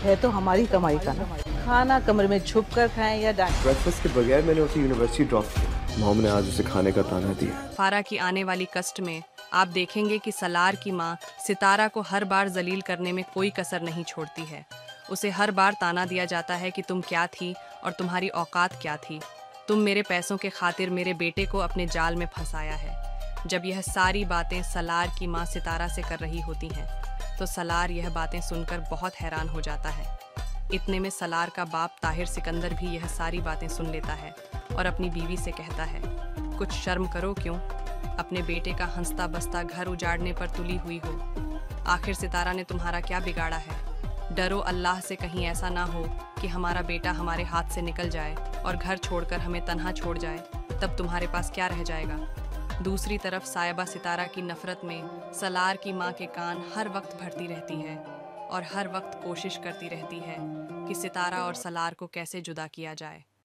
है तो हमारी कमाई का ना। खाना कमरे में छुप कर खाएं या डांट। ब्रेकफास्ट के बगैर मैंने उसे यूनिवर्सिटी ड्रॉप किया। मॉम ने आज उसे खाने का ताना दिया। फारा की आने वाली कस्ट में आप देखेंगे कि सलार की माँ सितारा को हर बार जलील करने में कोई कसर नहीं छोड़ती है। उसे हर बार ताना दिया जाता है कि तुम क्या थी और तुम्हारी औकात क्या थी। तुम मेरे पैसों के खातिर मेरे बेटे को अपने जाल में फंसाया है। जब यह सारी बातें सलार की माँ सितारा से कर रही होती हैं तो सलार यह बातें सुनकर बहुत हैरान हो जाता है। इतने में सलार का बाप ताहिर सिकंदर भी यह सारी बातें सुन लेता है और अपनी बीवी से कहता है, कुछ शर्म करो क्यों, अपने बेटे का हंसता बसता घर उजाड़ने पर तुली हुई हो। आखिर सितारा ने तुम्हारा क्या बिगाड़ा है। डरो अल्लाह से कहीं ऐसा ना हो कि हमारा बेटा हमारे हाथ से निकल जाए और घर छोड़कर हमें तन्हा छोड़ जाए, तब तुम्हारे पास क्या रह जाएगा। दूसरी तरफ साहिबा सितारा की नफरत में सलार की माँ के कान हर वक्त भरती रहती है और हर वक्त कोशिश करती रहती है कि सितारा और सलार को कैसे जुदा किया जाए।